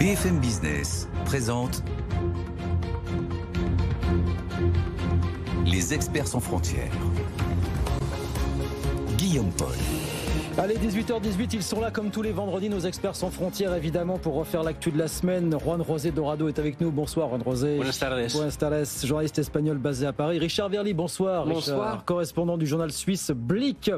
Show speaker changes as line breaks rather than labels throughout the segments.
BFM Business présente Les experts sans frontières. Guillaume Paul.
Allez, 18h18, ils sont là comme tous les vendredis, nos experts sans frontières, évidemment, pour refaire l'actu de la semaine. Juan José Dorado est avec nous. Bonsoir, Juan José.
Buenas tardes.
Buenas tardes, journaliste espagnol basé à Paris. Richard Verly, bonsoir.
Bonsoir.
Richard, correspondant du journal suisse Blick.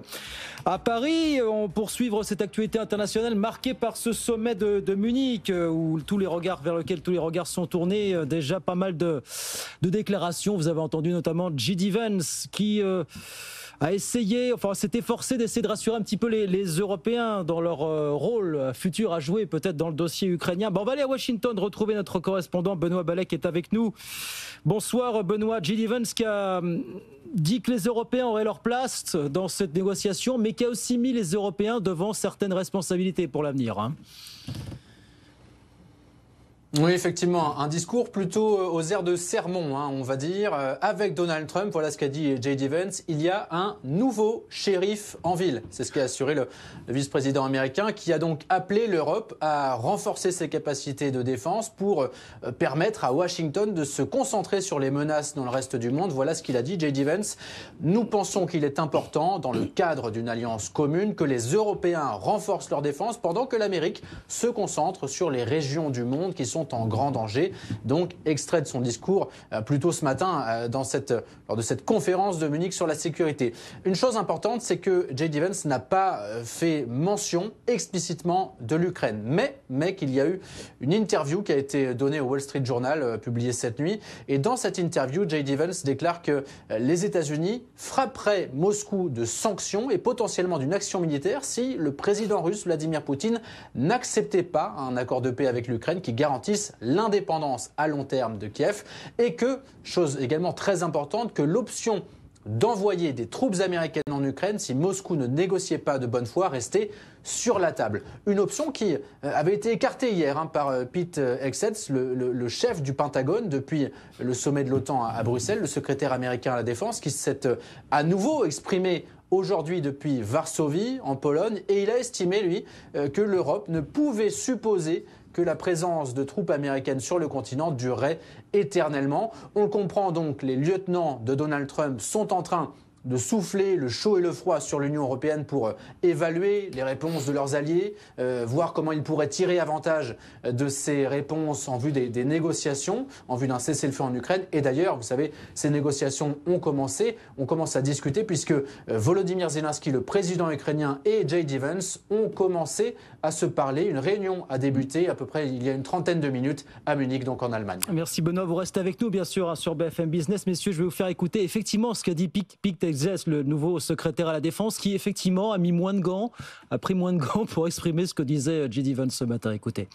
À Paris, on poursuit cette actualité internationale marquée par ce sommet de Munich, où vers lequel tous les regards sont tournés. Déjà pas mal de déclarations. Vous avez entendu notamment J.D. Vance qui s'est efforcé d'essayer de rassurer un petit peu les Européens dans leur rôle futur à jouer peut-être dans le dossier ukrainien. On va aller à Washington retrouver notre correspondant Benoît Balek qui est avec nous. Bonsoir Benoît. J.D. Vance qui a dit que les Européens auraient leur place dans cette négociation, mais qui a aussi mis les Européens devant certaines responsabilités pour l'avenir.
Oui, effectivement, un discours plutôt aux airs de sermon, on va dire. Avec Donald Trump, voilà ce qu'a dit J.D. Vance, il y a un nouveau shérif en ville. C'est ce qu'a assuré le vice-président américain, qui a donc appelé l'Europe à renforcer ses capacités de défense pour permettre à Washington de se concentrer sur les menaces dans le reste du monde. Voilà ce qu'il a dit, J.D. Vance. Nous pensons qu'il est important, dans le cadre d'une alliance commune, que les Européens renforcent leur défense pendant que l'Amérique se concentre sur les régions du monde qui sont en grand danger. Donc, extrait de son discours plus tôt ce matin lors de cette conférence de Munich sur la sécurité. Une chose importante, c'est que J.D. Vance n'a pas fait mention explicitement de l'Ukraine, mais qu'il y a eu une interview qui a été donnée au Wall Street Journal, publiée cette nuit. Et dans cette interview, J.D. Vance déclare que les États-Unis frapperaient Moscou de sanctions et potentiellement d'une action militaire si le président russe Vladimir Poutine n'acceptait pas un accord de paix avec l'Ukraine qui garantisse l'indépendance à long terme de Kiev, et que, chose également très importante, que l'option d'envoyer des troupes américaines en Ukraine si Moscou ne négociait pas de bonne foi restait sur la table. Une option qui avait été écartée hier par Pete Hegseth, le chef du Pentagone depuis le sommet de l'OTAN à Bruxelles, le secrétaire américain à la Défense, qui s'est à nouveau exprimé aujourd'hui depuis Varsovie, en Pologne, et il a estimé, lui, que l'Europe ne pouvait supposer que la présence de troupes américaines sur le continent durerait éternellement. On le comprend donc, les lieutenants de Donald Trump sont en train de souffler le chaud et le froid sur l'Union européenne pour évaluer les réponses de leurs alliés, voir comment ils pourraient tirer avantage de ces réponses en vue des négociations, en vue d'un cessez-le-feu en Ukraine. Et d'ailleurs, vous savez, ces négociations ont commencé, on commence à discuter puisque Volodymyr Zelensky, le président ukrainien, et J.D. Vance ont commencé à se parler. Une réunion a débuté à peu près il y a une trentaine de minutes à Munich, donc en Allemagne.
Merci Benoît, vous restez avec nous bien sûr sur BFM Business. Messieurs, je vais vous faire écouter effectivement ce qu'a dit Pete Hegseth, le nouveau secrétaire à la Défense, qui effectivement a pris moins de gants pour exprimer ce que disait J.D. Vance ce matin. Écoutez.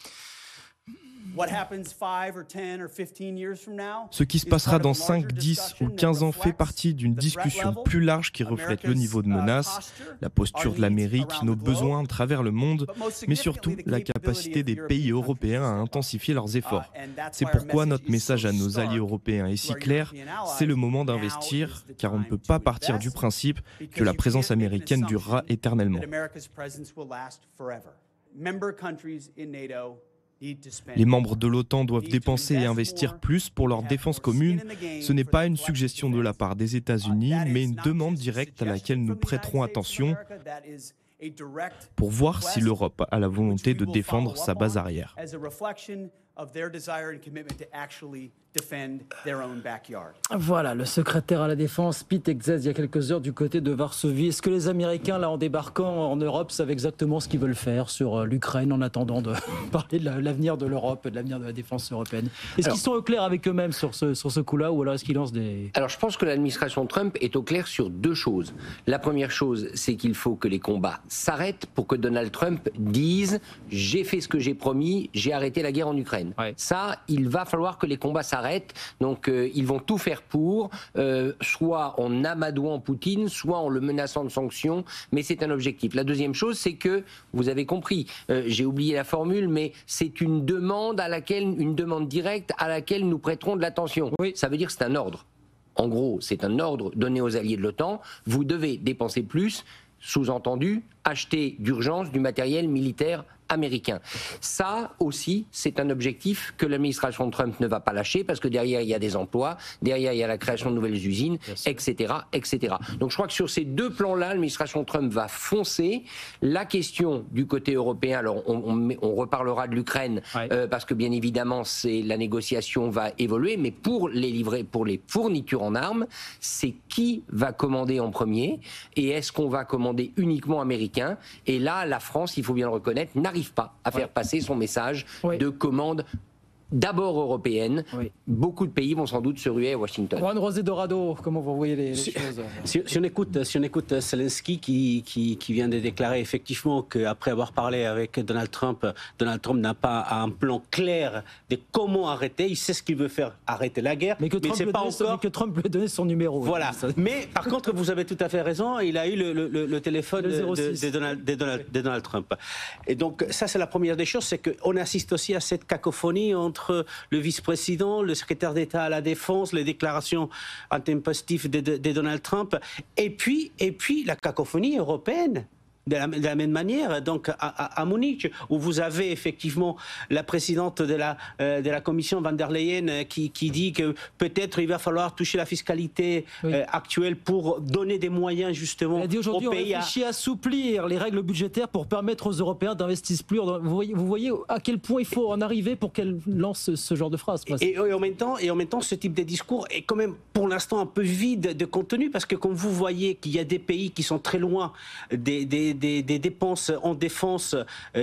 Ce qui se passera dans 5, 10 ou 15 ans fait partie d'une discussion plus large qui reflète le niveau de menace, la posture de l'Amérique, nos besoins à travers le monde, mais surtout la capacité des pays européens à intensifier leurs efforts. C'est pourquoi notre message à nos alliés européens est si clair, c'est le moment d'investir, car on ne peut pas partir du principe que la présence américaine durera éternellement. Les membres de l'OTAN doivent dépenser et investir plus pour leur défense commune. Ce n'est pas une suggestion de la part des États-Unis, mais une demande directe à laquelle nous prêterons attention pour voir si l'Europe a la volonté de défendre sa base arrière.
Voilà, le secrétaire à la Défense, Pete Hegseth, il y a quelques heures du côté de Varsovie. Est-ce que les Américains, là, en débarquant en Europe, savent exactement ce qu'ils veulent faire sur l'Ukraine en attendant de parler de l'avenir de l'Europe et de l'avenir de la défense européenne? Est-ce qu'ils sont au clair avec eux-mêmes sur ce coup-là, ou alors est-ce qu'ils lancent des...
Alors je pense que l'administration Trump est au clair sur deux choses. La première chose, c'est qu'il faut que les combats s'arrêtent pour que Donald Trump dise « j'ai fait ce que j'ai promis, j'ai arrêté la guerre en Ukraine ». Ouais. Ça, il va falloir que les combats s'arrêtent. Donc ils vont tout faire pour, soit en amadouant Poutine, soit en le menaçant de sanctions, mais c'est un objectif. La deuxième chose, c'est que, vous avez compris, j'ai oublié la formule, mais c'est une demande directe à laquelle nous prêterons de l'attention. Oui. Ça veut dire que c'est un ordre. En gros, c'est un ordre donné aux alliés de l'OTAN. Vous devez dépenser plus, sous-entendu, acheter d'urgence du matériel militaire américain. Ça aussi, c'est un objectif que l'administration Trump ne va pas lâcher parce que derrière, il y a des emplois, derrière, il y a la création de nouvelles usines, etc., etc. Donc je crois que sur ces deux plans-là, l'administration Trump va foncer. La question du côté européen, alors on reparlera de l'Ukraine parce que bien évidemment, la négociation va évoluer, mais pour les fournitures en armes, c'est qui va commander en premier et est-ce qu'on va commander uniquement américain? Et là, la France, il faut bien le reconnaître, n'arrive pas à faire passer son message de commande d'abord européenne. Beaucoup de pays vont sans doute se ruer à Washington.
Juan José Dorado, comment vous voyez les choses?
Si on écoute Zelensky qui vient de déclarer effectivement qu'après avoir parlé avec Donald Trump n'a pas un plan clair de comment arrêter. Il sait ce qu'il veut faire, arrêter la guerre. Mais que
Trump lui ait donné son numéro.
Voilà. Mais par contre, vous avez tout à fait raison, il a eu le téléphone de Donald Trump. Et donc ça, c'est la première des choses, c'est qu'on assiste aussi à cette cacophonie entre le vice-président, le secrétaire d'État à la Défense, les déclarations intempestives de Donald Trump, et puis la cacophonie européenne. De la même manière, donc à Munich, où vous avez effectivement la présidente de la commission van der Leyen qui dit que peut-être il va falloir toucher la fiscalité actuelle pour donner des moyens justement
Elle dit aujourd'hui
aux pays.
On réfléchit à assouplir les règles budgétaires pour permettre aux Européens d'investir plus. Vous voyez à quel point il faut en arriver pour qu'elle lance ce genre de phrase.
Et en même temps, ce type de discours est quand même pour l'instant un peu vide de contenu parce que quand vous voyez qu'il y a des pays qui sont très loin des dépenses en défense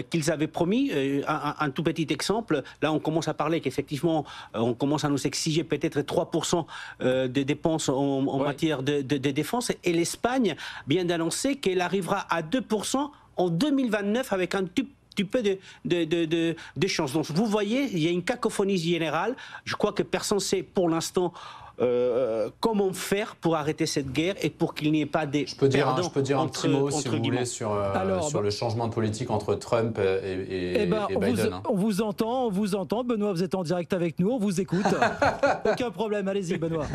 qu'ils avaient promis. Un tout petit exemple, là on commence à parler qu'effectivement on commence à nous exiger peut-être 3% des dépenses en matière de défense, et l'Espagne vient d'annoncer qu'elle arrivera à 2% en 2029 avec un petit peu de chance. Donc vous voyez, il y a une cacophonie générale. Je crois que personne ne sait pour l'instant comment faire pour arrêter cette guerre et pour qu'il n'y ait pas des perdants.
Je peux dire un petit mot, si vous voulez, sur le changement de politique entre Trump et Biden.
On vous entend, Benoît, vous êtes en direct avec nous, on vous écoute. Aucun problème, allez-y, Benoît.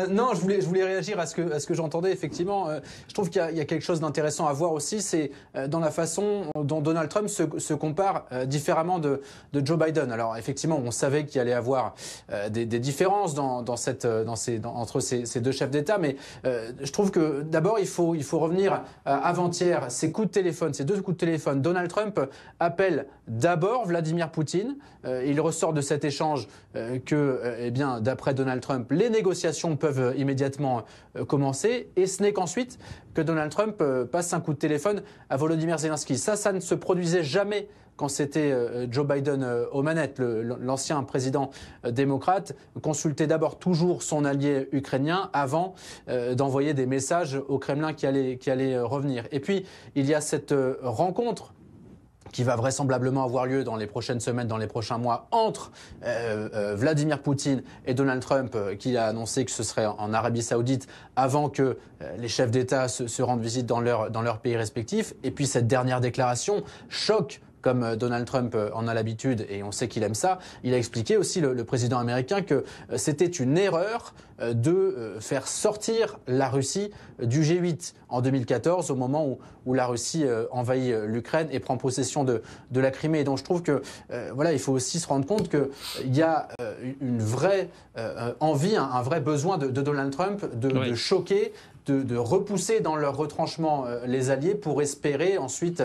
Non, je voulais réagir à ce que j'entendais. Effectivement, je trouve qu'il y a quelque chose d'intéressant à voir aussi, c'est dans la façon dont Donald Trump se compare différemment de Joe Biden. Alors effectivement, on savait qu'il allait y avoir des différences entre ces deux chefs d'État, mais je trouve que d'abord il faut revenir avant-hier, ces coups de téléphone, ces deux coups de téléphone. Donald Trump appelle d'abord Vladimir Poutine. Il ressort de cet échange que, d'après Donald Trump, les négociations peuvent immédiatement commencer, et ce n'est qu'ensuite que Donald Trump passe un coup de téléphone à Volodymyr Zelensky. Ça ne se produisait jamais quand c'était Joe Biden aux manettes. L'ancien président démocrate consultait d'abord toujours son allié ukrainien avant d'envoyer des messages au Kremlin qui allaient revenir. Et puis, il y a cette rencontre qui va vraisemblablement avoir lieu dans les prochaines semaines, dans les prochains mois, entre Vladimir Poutine et Donald Trump, qui a annoncé que ce serait en Arabie Saoudite avant que les chefs d'État se rendent visite dans leur pays respectifs. Et puis cette dernière déclaration choque, comme Donald Trump en a l'habitude, et on sait qu'il aime ça. Il a expliqué aussi, le président américain, que c'était une erreur de faire sortir la Russie du G8 en 2014, au moment où la Russie envahit l'Ukraine et prend possession de la Crimée. Et donc je trouve que il faut aussi se rendre compte qu'il y a une vraie envie, un vrai besoin de Donald Trump de choquer, de repousser dans leur retranchement les alliés pour espérer ensuite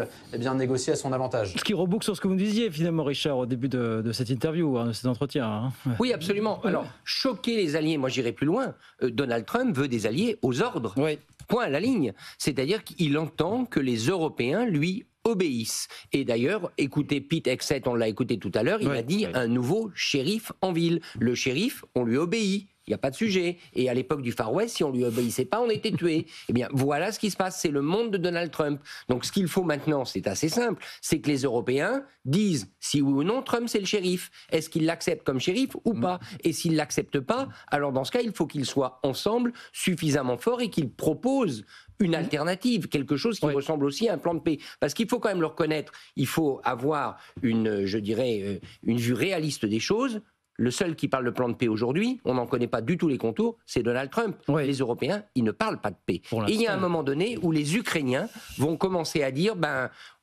négocier à son avantage.
Ce qui reboucle sur ce que vous disiez finalement, Richard, au début de cette interview, de cet entretien.
Oui, absolument. Alors, choquer les alliés, moi j'irai plus loin. Donald Trump veut des alliés aux ordres. Oui. Point à la ligne. C'est-à-dire qu'il entend que les Européens lui obéissent. Et d'ailleurs, écoutez Pete Hegseth, on l'a écouté tout à l'heure, il a dit un nouveau shérif en ville. Le shérif, on lui obéit. Il n'y a pas de sujet. Et à l'époque du Far West, si on ne lui obéissait pas, on était tué. Eh bien, voilà ce qui se passe. C'est le monde de Donald Trump. Donc, ce qu'il faut maintenant, c'est assez simple. C'est que les Européens disent si oui ou non Trump, c'est le shérif. Est-ce qu'ils l'acceptent comme shérif ou pas? Et s'ils ne l'acceptent pas, alors dans ce cas, il faut qu'ils soient ensemble suffisamment forts et qu'ils proposent une alternative, quelque chose qui ressemble aussi à un plan de paix. Parce qu'il faut quand même le reconnaître, il faut avoir une vue réaliste des choses. Le seul qui parle de plan de paix aujourd'hui, on n'en connaît pas du tout les contours, c'est Donald Trump.
Oui.
Les Européens, ils ne parlent pas de paix. Et il y a un moment donné où les Ukrainiens vont commencer à dire,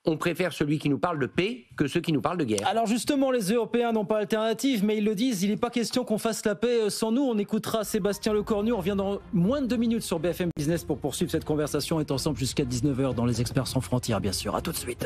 on préfère celui qui nous parle de paix que ceux qui nous parlent de guerre.
Alors justement, les Européens n'ont pas d'alternative, mais ils le disent, il n'est pas question qu'on fasse la paix sans nous. On écoutera Sébastien Lecornu, on revient dans moins de 2 minutes sur BFM Business pour poursuivre cette conversation. On est ensemble jusqu'à 19h dans Les Experts sans frontières, bien sûr. À tout de suite.